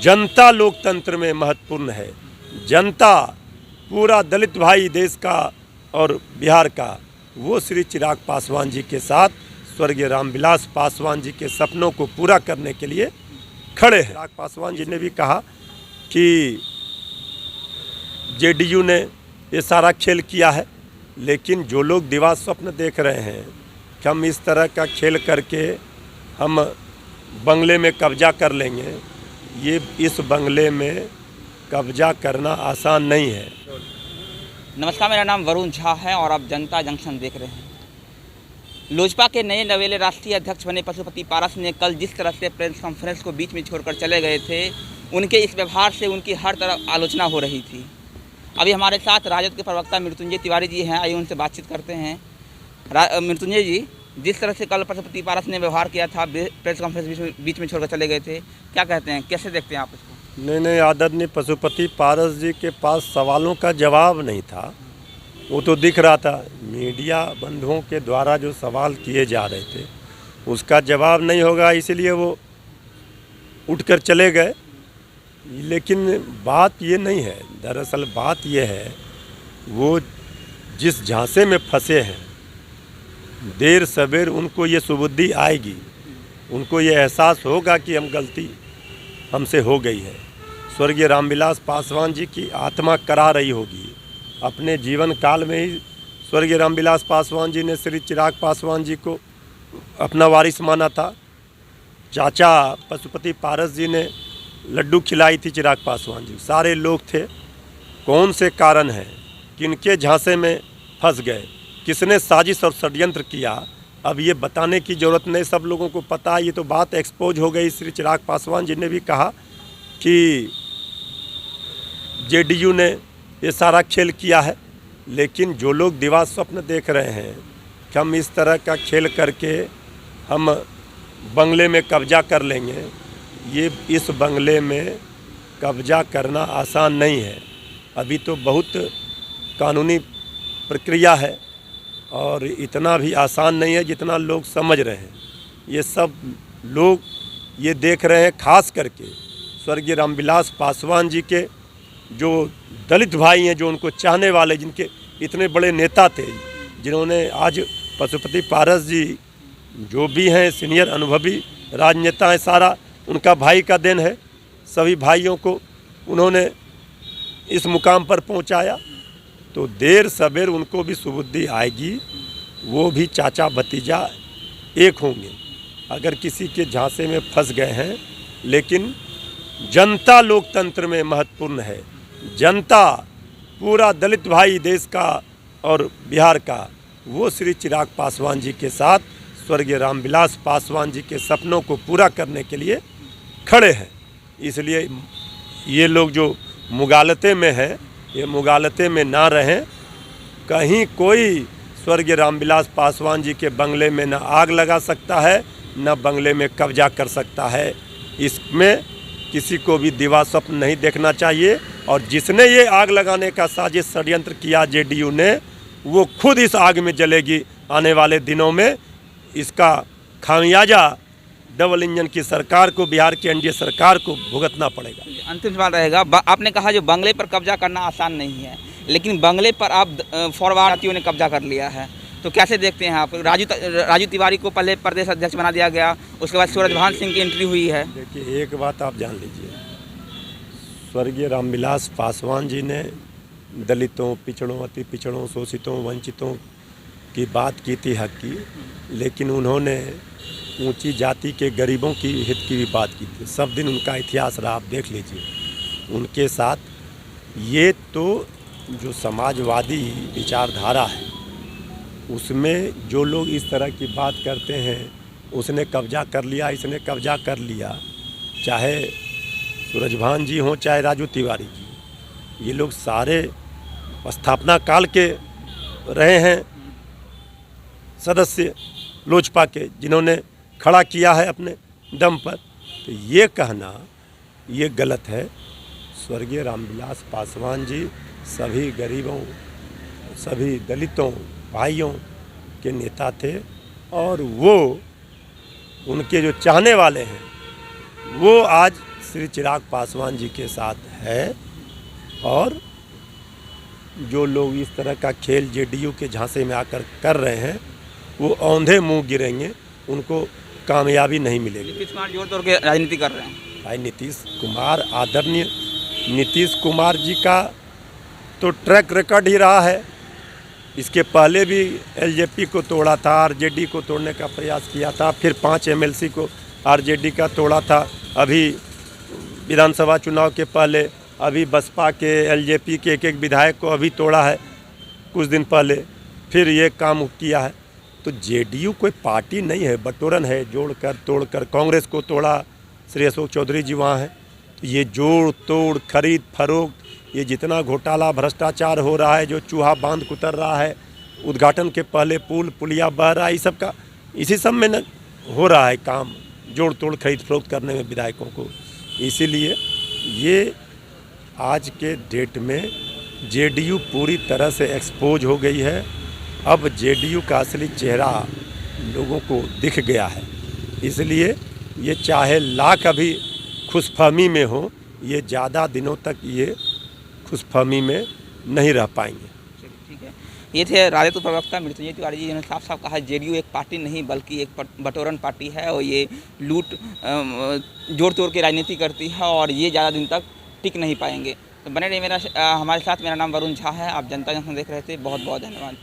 जनता लोकतंत्र में महत्वपूर्ण है। जनता पूरा दलित भाई देश का और बिहार का, वो श्री चिराग पासवान जी के साथ स्वर्गीय रामविलास पासवान जी के सपनों को पूरा करने के लिए खड़े हैं। चिराग पासवान जी ने भी कहा कि जेडीयू ने ये सारा खेल किया है, लेकिन जो लोग दिवा स्वप्न देख रहे हैं कि हम इस तरह का खेल करके हम बंगले में कब्जा कर लेंगे, ये इस बंगले में कब्जा करना आसान नहीं है। नमस्कार, मेरा नाम वरुण झा है और आप जनता जंक्शन देख रहे हैं। लोजपा के नए नवेले राष्ट्रीय अध्यक्ष बने पशुपति पारस ने कल जिस तरह से प्रेस कॉन्फ्रेंस को बीच में छोड़कर चले गए थे, उनके इस व्यवहार से उनकी हर तरफ आलोचना हो रही थी। अभी हमारे साथ राजद के प्रवक्ता मृत्युंजय तिवारी जी हैं, आइए उनसे बातचीत करते हैं। मृत्युंजय जी, जिस तरह से कल पशुपति पारस ने व्यवहार किया था, प्रेस कॉन्फ्रेंस बीच में छोड़कर चले गए थे, क्या कहते हैं, कैसे देखते हैं आप इसको? नहीं, आदरणीय पशुपति पारस जी के पास सवालों का जवाब नहीं था। वो तो दिख रहा था, मीडिया बंधुओं के द्वारा जो सवाल किए जा रहे थे उसका जवाब नहीं होगा, इसलिए वो उठकर चले गए। लेकिन बात ये नहीं है, दरअसल बात ये है, वो जिस झांसे में फंसे हैं, देर सवेर उनको ये सुबुद्धि आएगी, उनको ये एहसास होगा कि हम गलती हमसे हो गई है। स्वर्गीय रामविलास पासवान जी की आत्मा करा रही होगी। अपने जीवन काल में ही स्वर्गीय रामविलास पासवान जी ने श्री चिराग पासवान जी को अपना वारिस माना था। चाचा पशुपति पारस जी ने लड्डू खिलाई थी चिराग पासवान जी। सारे लोग थे। कौन से कारण हैं, किनके झांसे में फंस गए, किसने साजिश और षड्यंत्र किया, अब ये बताने की ज़रूरत नहीं, सब लोगों को पता है। ये तो बात एक्सपोज हो गई। श्री चिराग पासवान जी ने भी कहा कि जेडीयू ने ये सारा खेल किया है, लेकिन जो लोग दिवा स्वप्न देख रहे हैं कि हम इस तरह का खेल करके हम बंगले में कब्जा कर लेंगे, ये इस बंगले में कब्जा करना आसान नहीं है। अभी तो बहुत कानूनी प्रक्रिया है और इतना भी आसान नहीं है जितना लोग समझ रहे हैं। ये सब लोग ये देख रहे हैं, खास करके स्वर्गीय रामविलास पासवान जी के जो दलित भाई हैं, जो उनको चाहने वाले, जिनके इतने बड़े नेता थे, जिन्होंने आज पशुपति पारस जी जो भी हैं सीनियर अनुभवी राजनेता हैं, सारा उनका भाई का देन है। सभी भाइयों को उन्होंने इस मुकाम पर पहुंचाया, तो देर सवेर उनको भी सुबुद्धि आएगी, वो भी चाचा भतीजा एक होंगे। अगर किसी के झांसे में फंस गए हैं, लेकिन जनता लोकतंत्र में महत्वपूर्ण है। जनता पूरा दलित भाई देश का और बिहार का, वो श्री चिराग पासवान जी के साथ स्वर्गीय रामविलास पासवान जी के सपनों को पूरा करने के लिए खड़े हैं। इसलिए ये लोग जो मुगालते में हैं, ये मुगालते में ना रहें। कहीं कोई स्वर्गीय रामविलास पासवान जी के बंगले में न आग लगा सकता है, न बंगले में कब्जा कर सकता है। इसमें किसी को भी दिवा स्वप्न नहीं देखना चाहिए। और जिसने ये आग लगाने का साजिश षड्यंत्र किया जेडीयू ने, वो खुद इस आग में जलेगी। आने वाले दिनों में इसका खामियाजा डबल इंजन की सरकार को, बिहार की एनडीए सरकार को भुगतना पड़ेगा। अंतिम सवाल रहेगा, आपने कहा जो बंगले पर कब्जा करना आसान नहीं है, लेकिन बंगले पर आप फॉरवर्डियों ने कब्जा कर लिया है, तो कैसे देखते हैं आप? राजू तिवारी को पहले प्रदेश अध्यक्ष बना दिया गया, उसके बाद सूरजभान सिंह की एंट्री हुई है। देखिए, एक बात आप जान लीजिए, स्वर्गीय रामविलास पासवान जी ने दलितों, पिछड़ों, अति पिछड़ों, शोषितों, वंचितों की बात की थी, हक की, लेकिन उन्होंने ऊंची जाति के गरीबों की हित की भी बात की थी। सब दिन उनका इतिहास रहा, आप देख लीजिए उनके साथ। ये तो जो समाजवादी विचारधारा है, उसमें जो लोग इस तरह की बात करते हैं, उसने कब्जा कर लिया, इसने कब्जा कर लिया, चाहे सूरजभान जी हों चाहे राजू तिवारी जी, ये लोग सारे स्थापना काल के रहे हैं सदस्य लोजपा के, जिन्होंने खड़ा किया है अपने दम पर। तो ये कहना ये गलत है। स्वर्गीय रामविलास पासवान जी सभी गरीबों, सभी दलितों भाइयों के नेता थे, और वो उनके जो चाहने वाले हैं वो आज श्री चिराग पासवान जी के साथ है, और जो लोग इस तरह का खेल जेडीयू के झांसे में आकर कर रहे हैं वो औंधे मुंह गिरेंगे, उनको कामयाबी नहीं मिलेगी। नीतीश कुमार जोर तोड़ के राजनीति कर रहे हैं। भाई नीतीश कुमार, आदरणीय नीतीश कुमार जी का तो ट्रैक रिकॉर्ड ही रहा है। इसके पहले भी एलजेपी को तोड़ा था, आरजेडी को तोड़ने का प्रयास किया था, फिर 5 एमएलसी को आरजेडी का तोड़ा था। अभी विधानसभा चुनाव के पहले अभी बसपा के, एलजेपी के एक विधायक को अभी तोड़ा है कुछ दिन पहले, फिर ये काम किया है। तो जेडीयू कोई पार्टी नहीं है, बटोरन है, जोड़कर तोड़कर। कांग्रेस को तोड़ा, श्री अशोक चौधरी जी वहाँ हैं। तो ये जोड़ तोड़, खरीद फरोख्त, ये जितना घोटाला भ्रष्टाचार हो रहा है, जो चूहा बांध कुतर रहा है, उद्घाटन के पहले पुल पुलिया बह रहा है, इस सब का इसी सब में न हो रहा है काम, जोड़ तोड़ खरीद फरोख्त करने में विधायकों को। इसीलिए ये आज के डेट में जेडीयू पूरी तरह से एक्सपोज हो गई है। अब जेडीयू का असली चेहरा लोगों को दिख गया है। इसलिए ये चाहे लाख अभी खुशफहमी में हो, ये ज़्यादा दिनों तक ये खुशफहमी में नहीं रह पाएंगे। ठीक है, ये थे राजनीतिक प्रवक्ता मृत्युंजय तिवारी जी, जिन्होंने साफ साफ कहा जेडीयू एक पार्टी नहीं बल्कि एक बटोरन पार्टी है और ये लूट जोड़ तोड़ के राजनीति करती है और ये ज़्यादा दिन तक टिक नहीं पाएंगे। तो बने रहिए हमारे साथ। मेरा नाम वरुण झा है, आप जनता जंक्शन देख रहे थे। बहुत बहुत धन्यवाद।